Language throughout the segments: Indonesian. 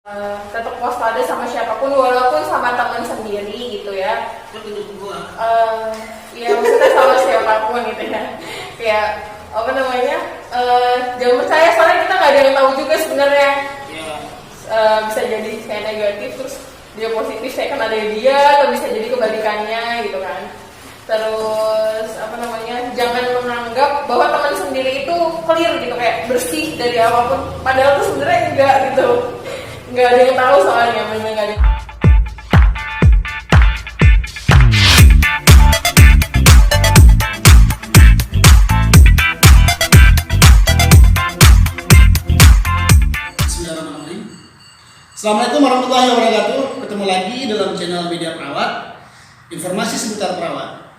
Tetap waspada sama siapapun walaupun sama teman sendiri gitu ya. Ya maksudnya sama siapapun gitu ya. Kayak apa namanya? Jangan percaya soalnya kita nggak ada yang tahu juga sebenarnya. Bisa jadi kayak negatif terus dia positif saya kan ada dia, atau bisa jadi kebalikannya gitu kan. Terus apa namanya? Jangan menganggap bahwa teman sendiri itu clear gitu kayak bersih dari apapun. Padahal itu sebenarnya enggak gitu. Nggak ada yang tahu soalnya, benar nggak ada. Bismillahirrahmanirrahim. Assalamualaikum warahmatullahi wabarakatuh. Ketemu lagi dalam channel Media Perawat. Informasi seputar perawat.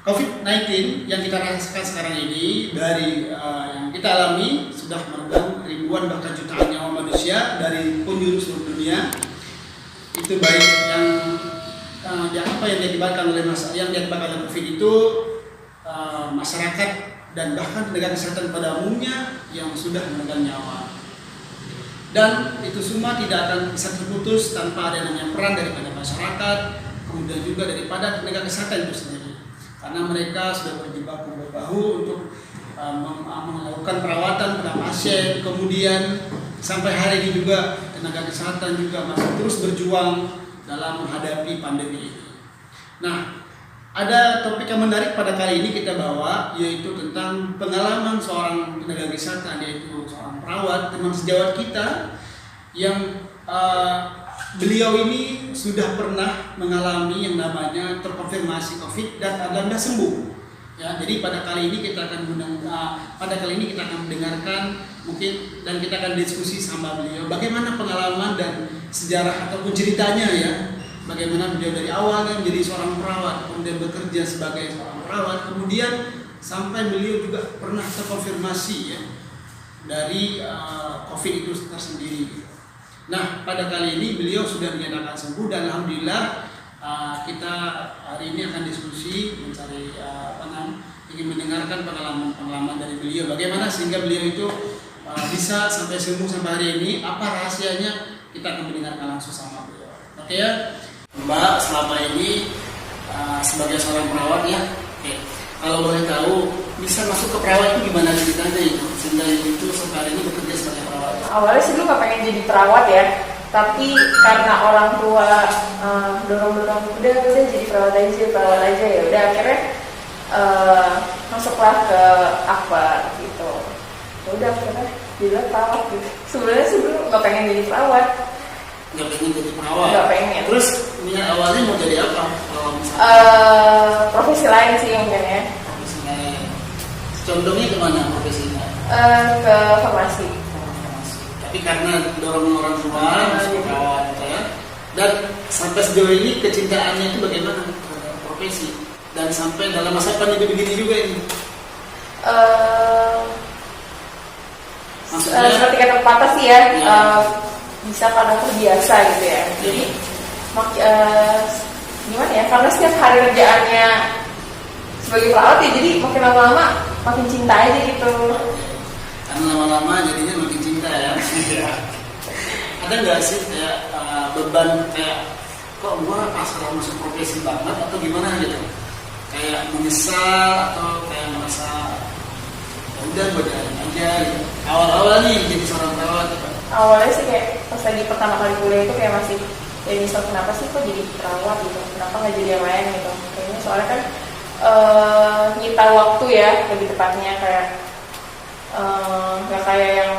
COVID-19 yang kita rasakan sekarang ini dari yang kita alami sudah menekan ribuan bahkan jutaan nyawa manusia dari penjuru seluruh dunia. Itu baik yang diakibatkan oleh COVID itu masyarakat dan bahkan tenaga kesehatan pada umumnya yang sudah menekan nyawa. Dan itu semua tidak akan bisa terputus tanpa adanya peran daripada masyarakat, kemudian juga daripada tenaga kesehatan itu sendiri. Karena mereka sudah berjibaku bahu untuk melakukan perawatan pada pasien, kemudian sampai hari ini juga tenaga kesehatan juga masih terus berjuang dalam menghadapi pandemi ini. Nah, ada topik yang menarik pada kali ini kita bawa, yaitu tentang pengalaman seorang tenaga kesehatan, yaitu seorang perawat, teman sejawat kita yang beliau ini sudah pernah mengalami yang namanya terkonfirmasi COVID dan alhamdulillah sembuh. Ya, jadi pada kali ini kita akan mendengarkan mungkin dan kita akan diskusi sama beliau bagaimana pengalaman dan sejarah ataupun ceritanya ya. Bagaimana beliau dari awalnya menjadi seorang perawat, kemudian bekerja sebagai seorang perawat, kemudian sampai beliau juga pernah terkonfirmasi ya dari COVID itu tersendiri. Nah, pada kali ini beliau sudah dinyatakan sembuh dan alhamdulillah kita hari ini akan diskusi mencari ingin mendengarkan pengalaman dari beliau bagaimana sehingga beliau itu bisa sampai sembuh sampai hari ini, apa rahasianya, kita akan mendengarkan langsung sama beliau. Oke ya, Mbak, selama ini sebagai seorang perawat ya, kalau boleh tahu bisa masuk ke perawat itu gimana ceritanya itu sehingga itu sampai hari ini bekerja sebagai perawat? Awalnya sih dulu gak pengen jadi perawat ya, tapi karena orang tua dorong-dorong udah jadi perawat aja ya udah akhirnya masuklah ke Akbar gitu. Udah akhirnya jadi perawat gitu. Sebenarnya sih dulu gak pengen jadi perawat. Gak pengen jadi perawat? Gak pengen. Terus niat awalnya mau jadi apa? Kalau profesi lain sih mungkin ya. Profesi lain. Contohnya kemana profesinya? Ke farmasi. Tapi karena dorongan orang tua masuk perawat gitu ya. Dan sampai sejauh ini kecintaannya itu bagaimana terhadap profesi? Dan sampai dalam masa pandemi begini juga ini? Seperti kata pepatah sih ya. Bisa kadang terbiasa gitu ya. Jadi gimana ya? Karena setiap hari kerjaannya sebagai perawat ya, jadi makin lama-lama makin cinta aja gitu. Karena lama-lama jadinya makin cinta ya. Ada nggak sih kayak beban kayak kok gua pasrah masuk profesi banget atau gimana gitu? Kayak menyesal atau kayak merasa ya udah gua jalanin aja gitu. Awal-awal nih jadi seorang perawat gitu. Awalnya sih kayak pas lagi pertama kali kuliah itu kayak masih ya misal kenapa sih kok jadi perawat gitu, kenapa nggak jadi yang lain gitu. Kayaknya soalnya kan nyita waktu ya lebih tepatnya kayak nggak kayak yang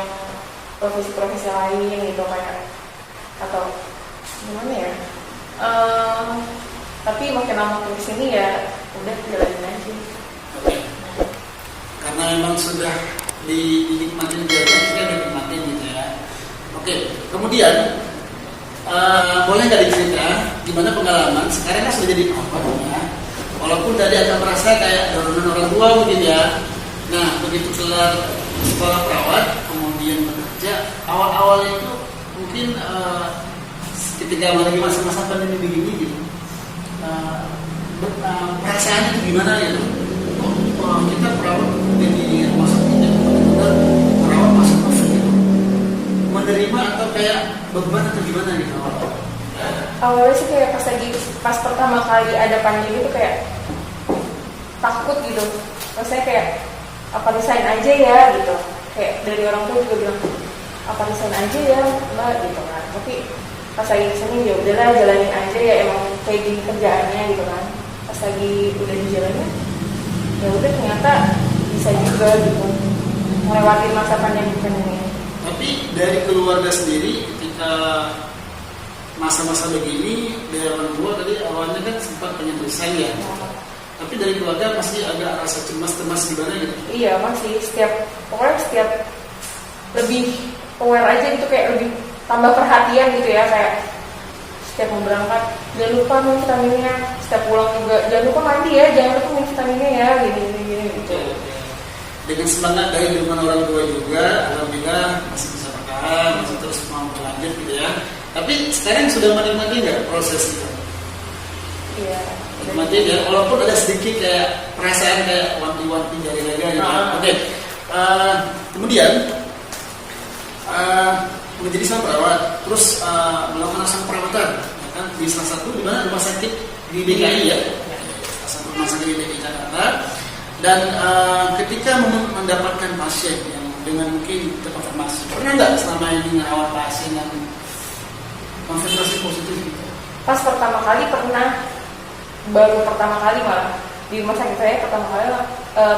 profesi-profesi lain gitu kayak atau gimana ya. Tapi makin lama kesini ya udah jalanin aja. Karena memang sudah dinikmatin jadi akhirnya dinikmatin gitu ya. Oke, kemudian boleh nggak dicerita gimana pengalaman sekarang kan sudah jadi perawat ya? Walaupun tadi agak merasa kayak dorongan orang tua mungkin ya. Nah, begitu kelar sekolah perawat kemudian bekerja, awal-awalnya itu mungkin ketika lagi masa-masa pandemi begini gitu, perasaannya itu gimana ya? Kita perawat jadi rumah sakit benar-benar perawat masa COVID gitu. menerima atau kayak beban atau gimana gitu? Awalnya sih kayak pas pertama kali ada pandemi itu kayak takut gitu. Maksudnya kayak apa resign aja ya gitu. Kayak dari orang tua juga bilang apa resign aja ya mbak gitu kan. Tapi pas lagi kesini ya udahlah jalanin aja ya, emang kayak gini kerjaannya gitu kan. Pas lagi udah dijalanin ya udah ternyata bisa juga gitu melewatin masa pandemi ini. Tapi dari keluarga sendiri ketika masa-masa begini dari orang tua tadi awalnya kan sempat pengen resign ya. Tapi dari keluarga pasti agak rasa cemas gimana gitu. Iya masih pokoknya setiap lebih aware aja gitu, kayak lebih tambah perhatian gitu ya, kayak setiap mau berangkat jangan lupa minum vitaminnya, setiap pulang juga jangan lupa mandi ya, jangan lupa minum vitaminnya ya, gini gitu. Dengan semangat dari dukungan orang tua juga, alhamdulillah masih bisa bertahan, masih terus mau berlanjut gitu ya. Tapi sekarang sudah menikmati nggak proses itu? Iya. Nikmati ya, walaupun ada sedikit kayak perasaan kayak wanti-wanti dari lega gitu. Oke. Kemudian menjadi sang perawat, terus melakukan sang perawatan, ya kan, di salah satu di mana rumah sakit di DKI ya, salah satu rumah sakit di DKI Jakarta. Dan ketika mendapatkan pasien yang dengan mungkin terkonfirmasi, pernah nggak selama ini merawat pasien yang konfirmasi positif gitu? Pas pertama kali pernah, baru pertama kali malah di rumah sakit saya pertama kali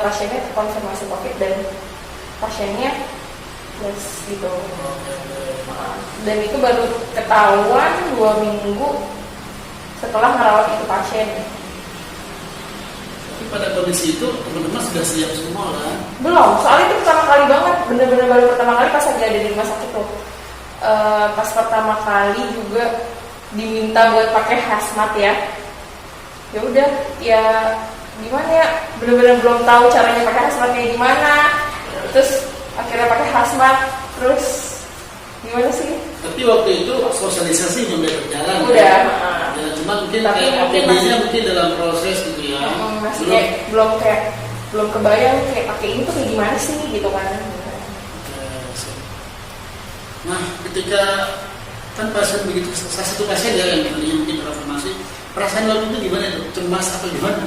pasiennya terkonfirmasi COVID dan pasiennya yes gitu. Dan itu baru ketahuan 2 minggu setelah merawat itu pasien. Tapi pada kondisi itu teman-teman sudah siap semua lah. Belum, soalnya itu pertama kali banget, bener-bener baru pertama kali pas lagi ada di rumah sakit tuh. Pas pertama kali juga diminta buat pakai hazmat ya. Ya udah, ya gimana ya, bener-bener belum tahu caranya pakai hazmat kayak gimana. Terus akhirnya pakai hazmat, terus gimana sih? Tapi waktu itu sosialisasi sudah berjalan. Udah. Ya, cuma mungkin APD-nya mungkin dalam proses gitu ya. Masih belum kebayang kayak pakai ini tuh kayak gimana sih gitu kan. Nah, ketika kan pasien begitu, salah satu pasien ya yang mungkin terkonfirmasi, perasaan waktu itu gimana tuh? Cemas atau gimana?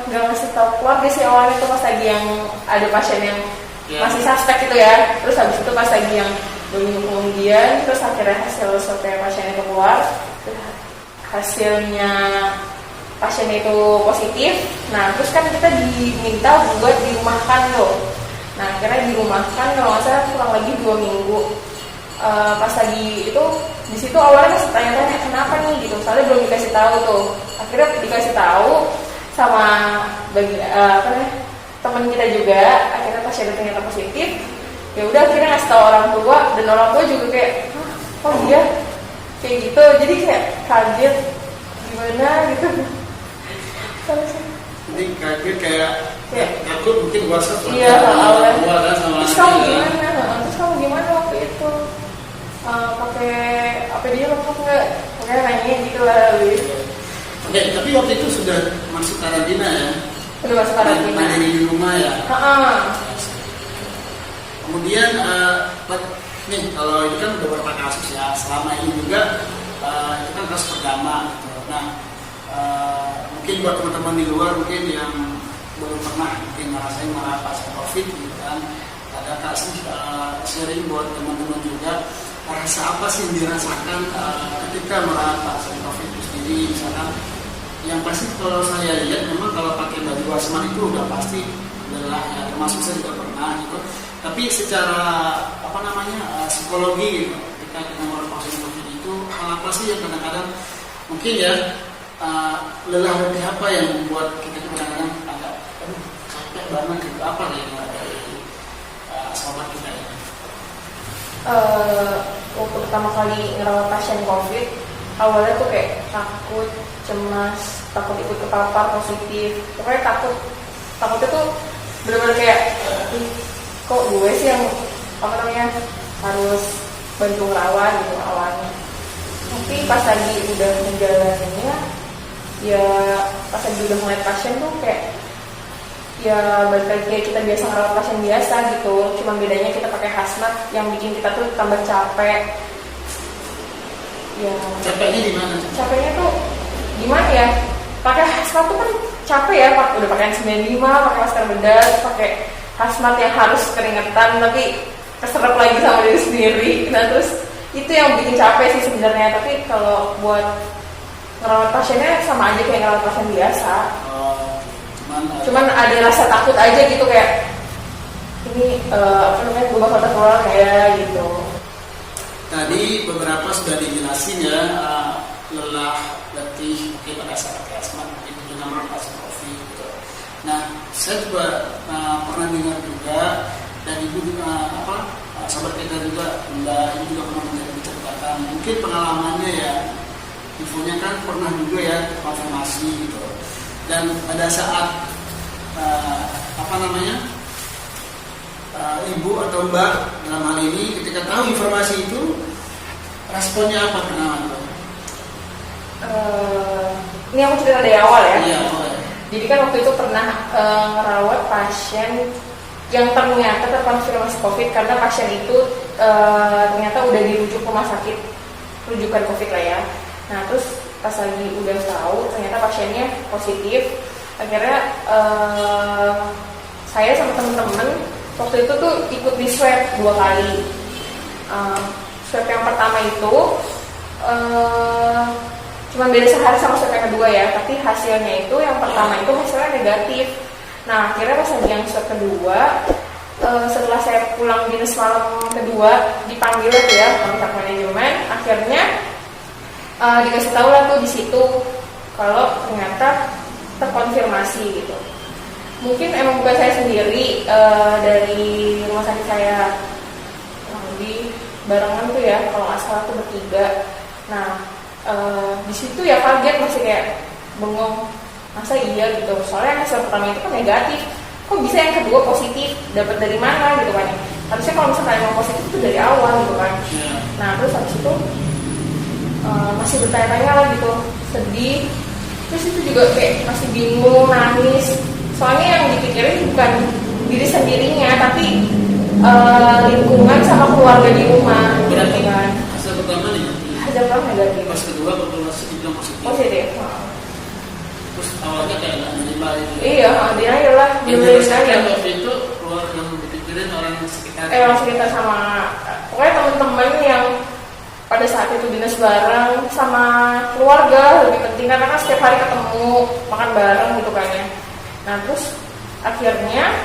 Gak ngasih tau keluarga sih awalnya tuh pas lagi yang ada pasien yang masih suspek gitu ya. Terus habis itu pas lagi yang 2 minggu kemudian, terus akhirnya hasil swab pasiennya keluar, hasilnya pasien itu positif. Nah terus kan kita diminta buat dirumahkan loh. Nah akhirnya dirumahkan kalau nggak salah kurang lagi 2 minggu. Pas lagi itu di situ awalnya masih tanya-tanya kenapa nih gitu, soalnya belum dikasih tahu tuh. Akhirnya dikasih tahu sama teman kita juga, akhirnya pasien ternyata positif. Ya udah akhirnya ngasih tahu orang tua, dan orang tua juga kayak oh iya kayak gitu, jadi kayak kaget gimana gitu. Jadi kaget kayak takut mungkin WhatsApp awalnya. Sama terus kamu gimana waktu itu pakai APD lengkap nggak? Kayak nanya gitu lah. Oke, tapi waktu itu sudah masuk karantina ya? Udah masuk karantina. Mandiri di rumah ya? Kemudian nih kalau itu kan beberapa kasus ya, selama ini juga itu kan kasus pertama gitu. Nah mungkin buat teman-teman di luar mungkin yang belum pernah mungkin ngerasain merawat pasien COVID gitu kan, ada kasus sharing buat teman-teman juga, rasa apa sih yang dirasakan ketika merawat pasien COVID itu sendiri. Misalkan yang pasti kalau saya lihat memang kalau pakai baju hazmat itu udah pasti lelah ya, termasuk saya juga pernah gitu. Tapi secara psikologi gitu, ketika kita merawat pasien COVID itu hal apa sih yang kadang-kadang mungkin ya lelah letih apa yang membuat kita kadang-kadang agak capek banget gitu, apa nih dari sahabat kita ya? Waktu pertama kali ngerawat pasien COVID, awalnya tuh kayak takut, cemas, takut ikut kepapar positif. Pokoknya takutnya tuh benar-benar kayak kok gue sih yang harus bantu ngerawat gitu awalnya. Tapi pas lagi udah menjalaninya, ya pas lagi udah mulai pasien tuh kayak ya balik lagi kayak kita biasa ngerawat pasien biasa gitu, cuma bedanya kita pakai hazmat yang bikin kita tuh tambah capek. Ya Capeknya di mana? capeknya tuh gimana ya, pakai hazmat tuh kan capek ya, udah pakai N95, pakai masker bedah, pakai hazmat yang harus keringetan tapi keserap lagi sama diri sendiri. Nah terus itu yang bikin capek sih sebenarnya, tapi kalau buat ngerawat pasiennya sama aja kayak ngerawat pasien biasa. Cuman ada rasa takut aja gitu, kayak ini gue bakal tertular ya gitu. Tadi beberapa sudah dijelasin ya, lelah, letih mungkin pada saat asma, itu juga pasien COVID gitu. Nah, saya juga pernah dengar juga, dan ibu juga sahabat kita juga, Mbak ini juga pernah menjadi catatan. Mungkin pengalamannya ya, infonya kan pernah juga ya konfirmasi gitu. Dan pada saat ibu atau mbak dalam hal ini ketika tahu informasi itu, responnya apa kenalan? Ini aku cerita dari awal ya. Iya, boleh. Jadi kan waktu itu pernah ngerawat pasien yang ternyata terkonfirmasi COVID, karena pasien itu ternyata udah dirujuk ke rumah sakit rujukan COVID lah ya. Nah terus pas lagi udah tahu ternyata pasiennya positif, akhirnya saya sama temen-temen waktu itu tuh ikut di swab 2 kali. Swab yang pertama itu cuma beda sehari sama swab yang kedua ya, tapi hasilnya itu yang pertama itu hasilnya negatif. Nah akhirnya pas lagi yang swab kedua, setelah saya pulang dinas malam kedua dipanggil tuh ya kontak manajemen, akhirnya dikasih tahu lah tuh di situ kalau ternyata terkonfirmasi gitu. Mungkin emang bukan saya sendiri, dari rumah sakit saya di barengan tuh ya, kalau nggak salah tuh bertiga. Nah di situ ya kaget, masih kayak bengong, masa iya gitu, soalnya hasil pertama itu kan negatif, kok bisa yang kedua positif, dapat dari mana gitu kan. Harusnya kalau misalnya emang positif itu dari awal gitu kan. Nah terus habis itu masih bertanya-tanya lah gitu, sedih, terus itu juga kayak masih bingung, nangis, soalnya yang dipikirin bukan diri sendirinya tapi lingkungan sama keluarga di rumah gitu kan. Hasil pertama negatif. Hasil pertama negatif. Pas kedua konfirmasi dibilang positif. Positif. Terus awalnya kayak nggak menerima itu. Iya, dia aja lah, Jadi waktu itu keluar yang dipikirin orang sekitar. Orang sekitar sama pokoknya temen-temen yang pada saat itu dinas bareng, sama keluarga lebih penting karena kan setiap hari ketemu makan bareng gitu kan ya. Nah terus akhirnya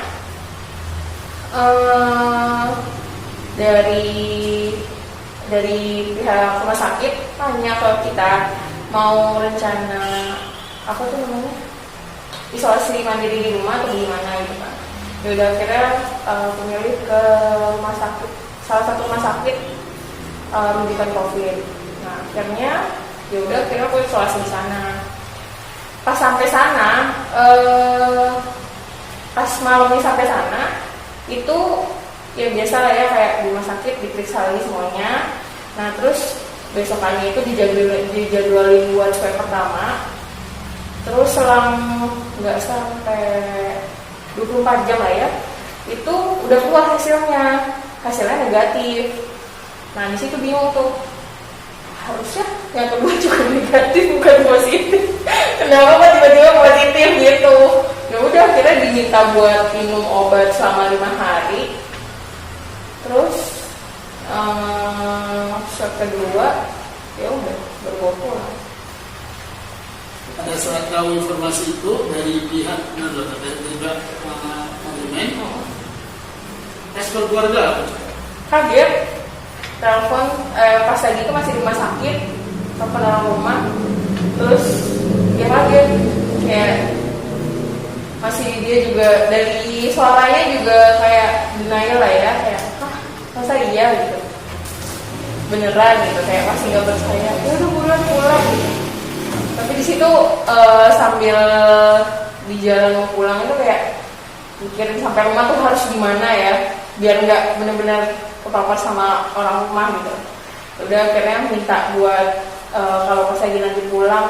dari pihak rumah sakit tanya ke kita mau rencana apa tuh namanya, isolasi mandiri di rumah atau gimana gitu kan. Ya udah akhirnya pemilih ke rumah sakit, salah satu rumah sakit rujukan COVID. Nah akhirnya ya udah akhirnya aku isolasi di sana. Pas sampai sana, pas malamnya sampai sana itu ya biasa lah ya, kayak di rumah sakit diperiksa lagi semuanya. Nah terus besokannya itu dijadwalin buat swab pertama. Terus selang nggak sampai 24 jam lah ya, itu udah keluar hasilnya negatif. Nah di situ bingung tuh, harusnya yang kedua juga negatif bukan positif, kenapa tiba-tiba positif gitu. Ya udah akhirnya diminta buat minum obat selama 5 hari. Terus swab kedua ya udah baru pulang. Pada saat tahu informasi itu dari pihak manajemen, respon keluarga kaget, telepon pas lagi itu masih di rumah sakit, telepon orang rumah, terus dia kaget, kayak masih dia juga dari suaranya juga kayak denial lah ya, kayak masa iya gitu, beneran gitu, kayak masih nggak percaya, ya udah pulang gitu. Tapi di situ sambil di jalan mau pulang itu kayak mikirin sampai rumah tuh harus gimana ya biar nggak bener-bener kepapar sama orang rumah gitu. Udah akhirnya minta buat kalau pas lagi nanti pulang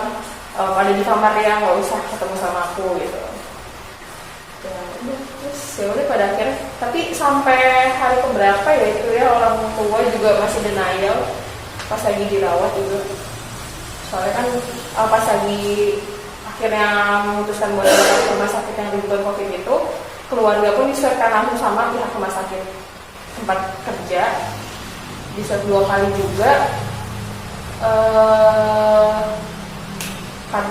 pada di kamar ya, nggak usah ketemu sama aku gitu. ya udah pada akhirnya, tapi sampai hari keberapa ya itu ya, orang tua juga masih denial pas lagi dirawat juga. Soalnya kan pas lagi akhirnya memutuskan buat datang ke rumah sakit yang rujukan COVID itu, keluarga pun diswabkan langsung sama pihak rumah sakit tempat kerja, diswab 2 kali juga. Kan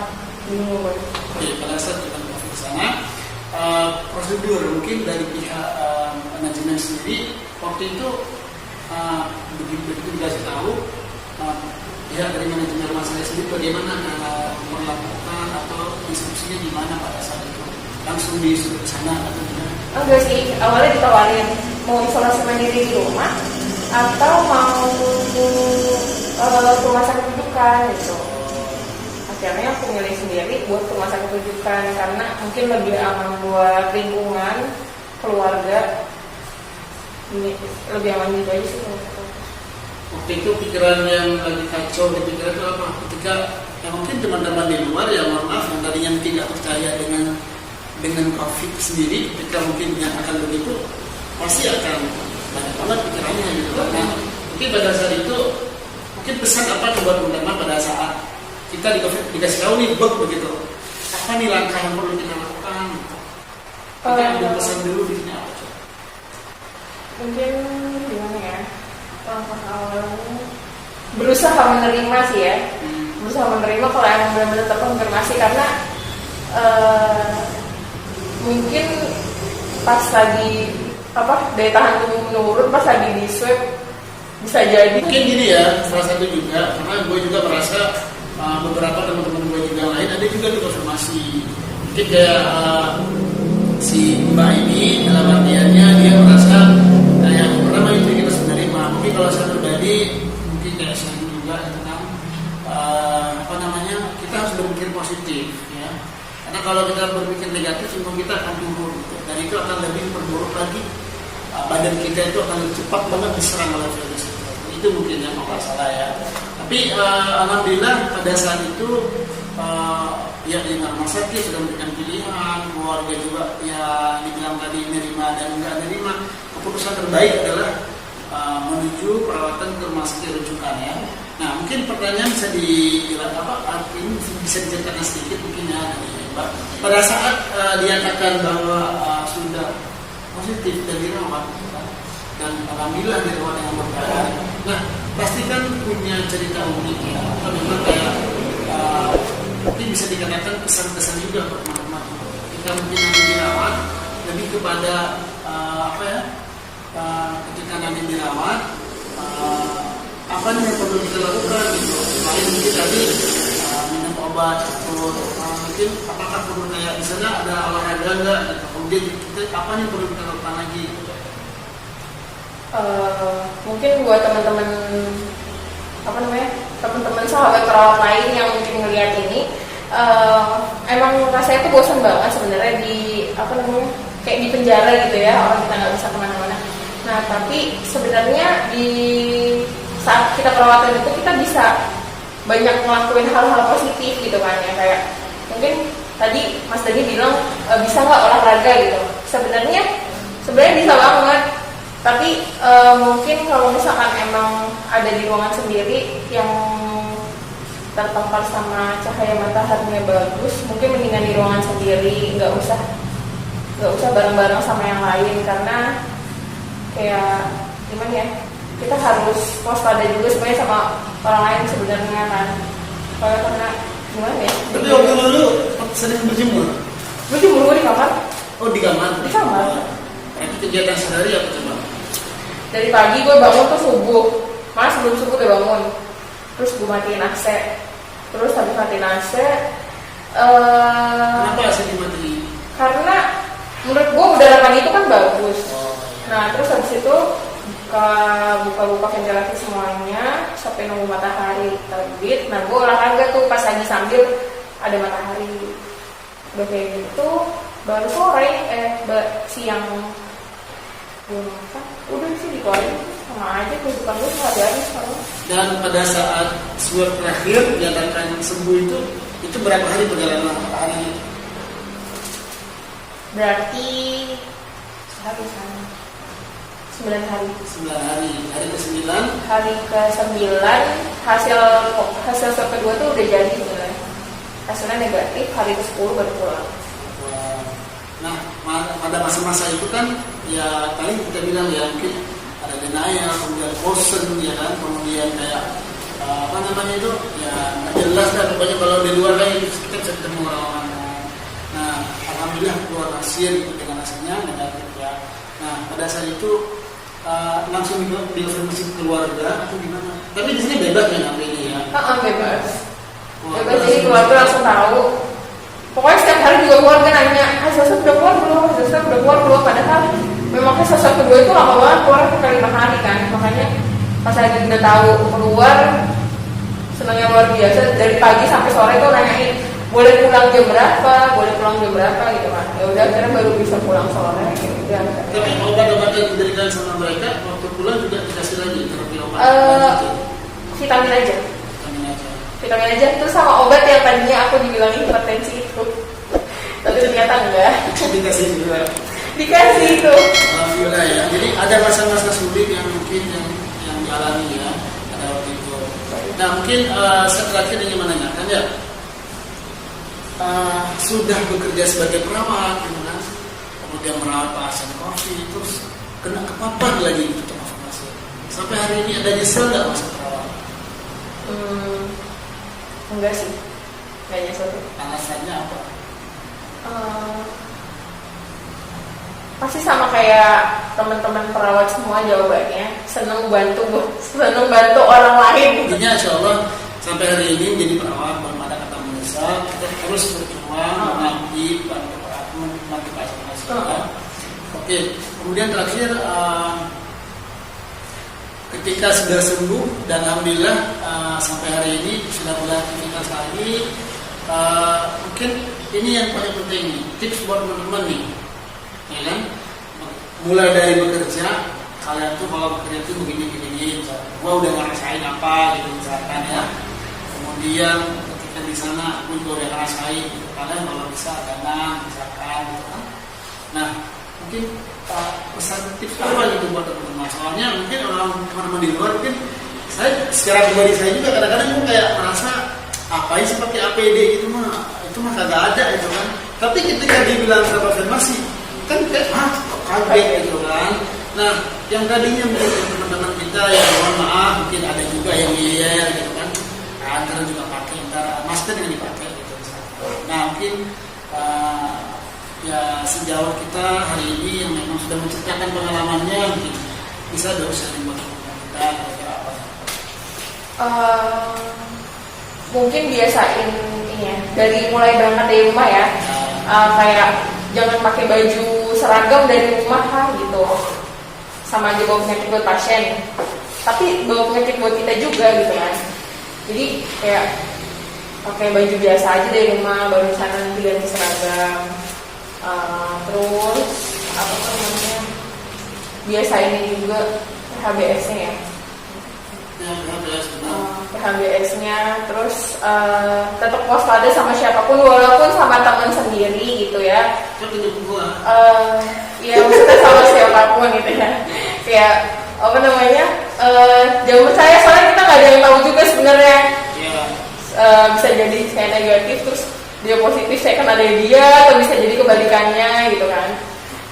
bingung gue. Oke, pada saat kita COVID ke sana, prosedur mungkin dari pihak manajemen sendiri waktu itu begitu dikasih tahu pihak dari manajemen rumah sakit sendiri bagaimana melakukan atau instruksinya gimana pada saat itu, langsung disuruh ke sana atau gimana? Enggak sih, awalnya ditawarin mau isolasi mandiri di rumah atau mau rumah sakit rujukan gitu. Akhirnya aku milih sendiri buat rumah sakit rujukan karena mungkin lebih aman buat lingkungan, keluarga, ini lebih aman gitu aja sih. Waktu itu pikiran yang lagi kacau di pikiran itu apa? Ketika ya mungkin teman-teman di luar yang mohon maaf yang tadinya tidak percaya dengan COVID sendiri, ketika mungkin dinyatakan begitu pasti akan banyak banget pikirannya gitu. Nah, mungkin pada saat itu mungkin pesan apa buat teman-teman pada saat kita dikasih tahu nih begitu, apa nih langkah yang perlu kita lakukan? Kita ambil pesan dulu di sini apa? Mungkin gimana ya, langkah awalnya berusaha menerima sih ya, berusaha menerima kalau emang benar-benar terkonfirmasi, karena mungkin pas lagi daya tahan tubuh menurun pas lagi di swab bisa jadi. Mungkin gini ya, salah satu juga karena gue juga merasa beberapa teman-teman gue juga lain ada juga dikonfirmasi. Mungkin kayak si Mbak ini dalam artiannya dia merasa yang pertama itu kita sebenarnya mungkin kalau saya pribadi mungkin kayak saya juga tentang kita harus berpikir positif ya. Karena kalau kita berpikir negatif semua kita akan turun gitu. Dan itu akan lebih memperburuk lagi badan kita itu akan lebih cepat banget diserang oleh virus itu mungkin yang masalah ya. Tapi alhamdulillah pada saat itu ya di rumah sakit sudah memberikan pilihan, keluarga juga ya dibilang tadi nerima dan enggak nerima. Keputusan terbaik adalah menuju perawatan ke rumah sakit rujukan ya. Nah mungkin pertanyaan bisa bisa diceritakan sedikit mungkin ya dari Mbak. Pada saat dinyatakan bahwa sudah positif dan dirawat dan alhamdulillah dirawat dengan berkah. Nah pasti kan punya cerita unik ya. Atau memang kayak mungkin bisa dikatakan pesan-pesan juga buat teman-teman. Kita mungkin nanti dirawat lebih kepada ketika nanti dirawat apa nih yang perlu kita lakukan gitu. Selain mungkin tadi minum obat atau mungkin apakah perlu kayak misalnya ada olahraga enggak gitu. Kemudian kita apa nih perlu kita lakukan lagi gitu. Mungkin buat teman-teman teman-teman sahabat perawat lain yang mungkin ngelihat ini, emang rasanya tuh bosan banget sebenarnya kayak di penjara gitu ya, orang kita nggak bisa kemana-mana. Nah tapi sebenarnya di saat kita perawatan itu kita bisa banyak ngelakuin hal-hal positif gitu kan ya, kayak mungkin tadi Mas Dani bilang bisa nggak olahraga gitu. Sebenarnya bisa banget. Tapi mungkin kalau misalkan emang ada di ruangan sendiri yang terpapar sama cahaya mataharinya bagus, mungkin mendingan di ruangan sendiri, nggak usah bareng-bareng sama yang lain, karena kayak gimana ya, kita harus waspada juga sebenarnya sama orang lain sebenarnya kan. Karena gimana ya? Tapi waktu dulu sering berjemur di kamar. Oh di kamar? Di kamar. Itu kegiatan sehari apa coba? Dari pagi gue bangun tuh subuh, malah sebelum subuh udah bangun, terus gue matiin AC, terus habis matiin AC, kenapa AC dimatiin? Karena menurut gue udara pagi itu kan bagus. Nah terus habis itu buka ventilasi semuanya sampai nunggu matahari terbit. Nah gue olahraga tuh pas lagi sambil ada matahari. Udah kayak gitu, baru sore siang gue makan, udah sih dikeluarin sama aja kehidupan gue sehari-hari sekarang. Dan pada saat swab terakhir dinyatakan sembuh itu berapa hari perjalanan hari? Berarti hari sana 9 hari. 9 hari. Hari ke-9. Hari ke-9 hasil swab kedua tuh udah jadi sebenarnya. Hasilnya negatif, hari ke-10 baru pulang. Nah, pada masa-masa itu kan ya tadi kita bilang ya mungkin ada denial, kemudian bosen ya kan, kemudian kayak apa namanya itu ya nggak jelas lah pokoknya kalau di luar kan kita bisa ketemu orang-orang. Nah, alhamdulillah keluar hasil dengan hasilnya negatif ya. Nah, pada saat itu langsung dikonfirmasi ke keluarga atau gimana? Tapi di sini bebas ya namanya ini ya? Bebas. Bebas, jadi keluarga langsung tahu. Pokoknya setiap hari juga keluarga nanya, hasil swab udah keluar belum? Hasil swab udah keluar belum? Padahal memang hasil swab kedua itu lama banget, keluar ke 5 hari kan. Makanya pas lagi udah tahu keluar, senangnya luar biasa. Dari pagi sampai sore tuh nanyain, boleh pulang jam berapa? Boleh pulang jam berapa gitu kan? Ya udah, akhirnya baru bisa pulang sore. Gitu. Tapi obat-obat yang diberikan sama mereka waktu pulang juga dikasih lagi terapi obat? Vitamin aja. Vitamin aja, terus sama obat yang tadinya aku dibilangin hipertensi itu. Tapi ternyata enggak. Dikasih juga. Dikasih itu. Alhamdulillah ya. Jadi ada masa-masa sulit yang mungkin yang dialami ya pada waktu itu. Nah mungkin setelah ini ingin menanyakan ya, sudah bekerja sebagai perawat, kemudian merawat pasien COVID, terus kena kepapar lagi itu terkonfirmasi. Sampai hari ini ada nyesel nggak masa perawat? Enggak sih, nggak nyesel tuh. Alasannya apa? Pasti sama kayak teman-teman perawat semua jawabannya, seneng bantu orang lain. Intinya insya Allah sampai hari ini menjadi perawat belum ada kata menyesal. Kita terus berjuang mengabdi bantu pasien-pasien. Oke, kemudian terakhir ketika sudah sembuh dan alhamdulillah sampai hari ini sudah mulai aktivitas lagi. Mungkin ini yang paling penting nih, tips buat teman-teman nih, ya kan? Mulai dari bekerja, kalian tuh kalau bekerja tuh begini, gua udah ngerasain apa gitu misalkan ya. Kemudian ketika di sana aku juga udah ngerasain, kalian kalau bisa danang misalkan gitu kan. Nah, mungkin pesan tips apa gitu buat teman-teman? Soalnya mungkin orang teman-teman di luar mungkin saya secara pribadi saya juga kadang-kadang tuh kayak merasa apa sih pakai APD gitu itu mah kagak ada gitu kan. Tapi ketika dibilang terkonfirmasi kan kayak kaget gitu kan. Nah, yang tadinya mungkin teman-teman kita yang mohon maaf mungkin ada juga yang ngeyel gitu kan. Antara juga pakai masker yang dipakai gitu. Nah, mungkin ya sejauh kita hari ini yang memang sudah menceritakan pengalamannya mungkin bisa dong sharing buat kita kira-kira apa? Mungkin biasain ini ya, dari mulai berangkat dari rumah ya, kayak jangan pakai baju seragam dari rumah lah gitu, sama aja bawa penyakit buat pasien, tapi bawa penyakit buat kita juga gitu kan. Jadi kayak pakai baju biasa aja dari rumah, baru sana nanti ganti seragam. Terus apa namanya, biasain ini juga PHBS-nya ya. PHBS-nya, terus tetap waspada sama siapapun walaupun sama teman sendiri gitu ya. Ya maksudnya sama siapapun gitu ya. Kayak apa namanya, jangan percaya soalnya kita nggak ada yang tahu juga sebenarnya. Bisa jadi saya negatif terus dia positif, saya kan ada dia, atau bisa jadi kebalikannya gitu kan.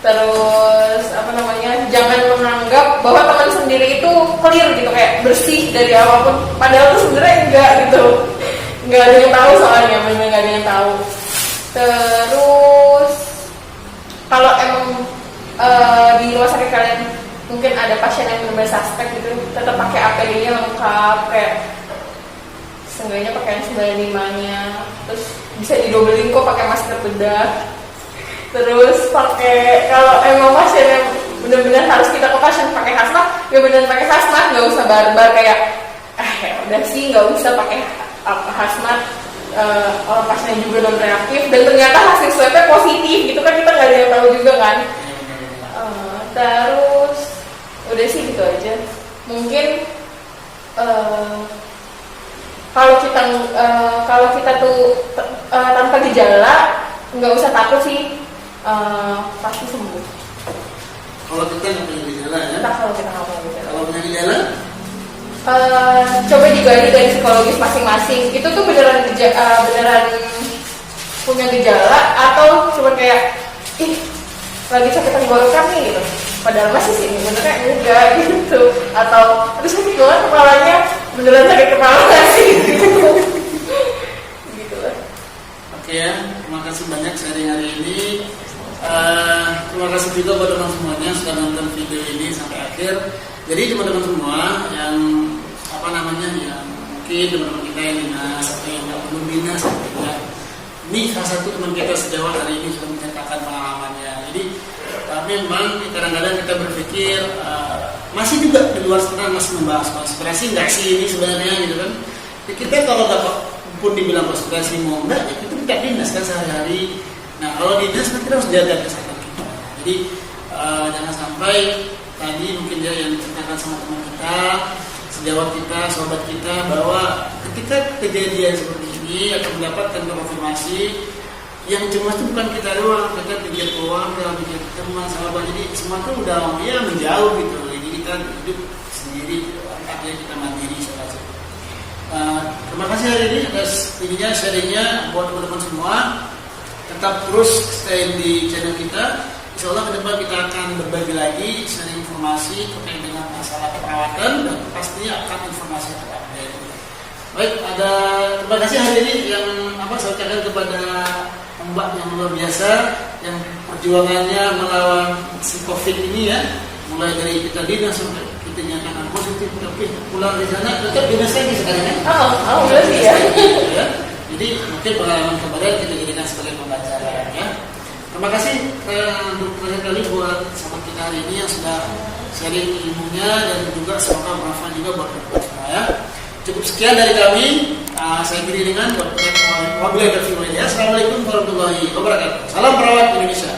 Terus apa namanya, jangan menganggap bahwa teman sendiri itu clear gitu, kayak bersih dari apapun, padahal tuh sebenarnya enggak gitu, nggak ada yang tahu soalnya, memang nggak ada yang tahu. Terus kalau emang di rumah sakit kalian mungkin ada pasien yang benar-benar suspek gitu, tetap pakai APD-nya lengkap, kayak seenggaknya pakaian 95-nya, terus bisa didobelin kok pakai masker bedah. Terus pakai, kalau emang pasien yang benar-benar harus kita ke pasien pakai hazmat, ya benar pakai hazmat, nggak usah barbar kayak ya udah sih nggak usah pakai hazmat. Orang pasien juga non reaktif dan ternyata hasil swabnya positif gitu kan, kita nggak ada yang tahu juga kan. Terus udah sih gitu aja. Mungkin kalau kita tuh tanpa gejala nggak usah takut sih, pasti sembuh. Kalau kita nggak punya gejala ya. Entah kalau kita nggak punya gejala. Kalau punya gejala, Coba digali dari psikologis masing-masing. Itu tuh beneran beneran punya gejala atau cuma kayak lagi sakit tenggorokan nih gitu. Padahal masih sih benernya enggak gitu. Atau aduh sakit banget kepalanya, beneran sakit kepala nggak sih gitu. Gitu lah. oke ya. Terima kasih banyak sharing hari ini. Terima kasih juga buat teman semuanya sudah nonton video ini sampai akhir. Jadi teman-teman semua yang yang mungkin teman-teman kita yang dinas atau yang nggak belum dinas ya. Ini salah satu teman kita sejawat hari ini sudah menceritakan pengalamannya. Jadi memang kadang-kadang kita berpikir masih juga di luar sana masih membahas konspirasi nggak sih ini sebenarnya gitu kan. Ya, kita kalau nggak pun dibilang konspirasi mau enggak, ya itu kita dinas kan sehari-hari. Nah kalau dinas kan kita harus jaga kesehatan kita. Jadi jangan sampai tadi mungkin dia yang diceritakan sama teman kita, sejawat kita, sobat kita bahwa ketika kejadian seperti ini akan mendapatkan konfirmasi yang cemas itu bukan kita doang, kita pikir keluarga, pikir teman, sahabat, jadi semua itu udah menjauh gitu. Jadi kita hidup sendiri, artinya kita mandiri saja. Terima kasih hari ini atas ininya sharingnya buat teman-teman semua. Tetap terus stay di channel kita. Insya Allah ke depan kita akan berbagi lagi sharing informasi terkait dengan masalah perawatan dan pastinya akan informasi terupdate. Baik, terima kasih hari ini yang saya ucapkan kepada Mbak yang luar biasa yang perjuangannya melawan si COVID ini ya, mulai dari kita dinas sampai kita nyatakan positif tapi pulang di sana tetap dinas lagi sekarang ya. Berarti ya. Jadi mungkin pengalaman kemarin kita jadikan sebagai pembelajaran ya. Terima kasih untuk terakhir kali buat sahabat kita hari ini yang sudah sharing ilmunya dan juga semoga bermanfaat juga buat kita semua ya. Cukup sekian dari kami. Saya kiri dengan Assalamualaikum warahmatullahi wabarakatuh. Salam perawat Indonesia.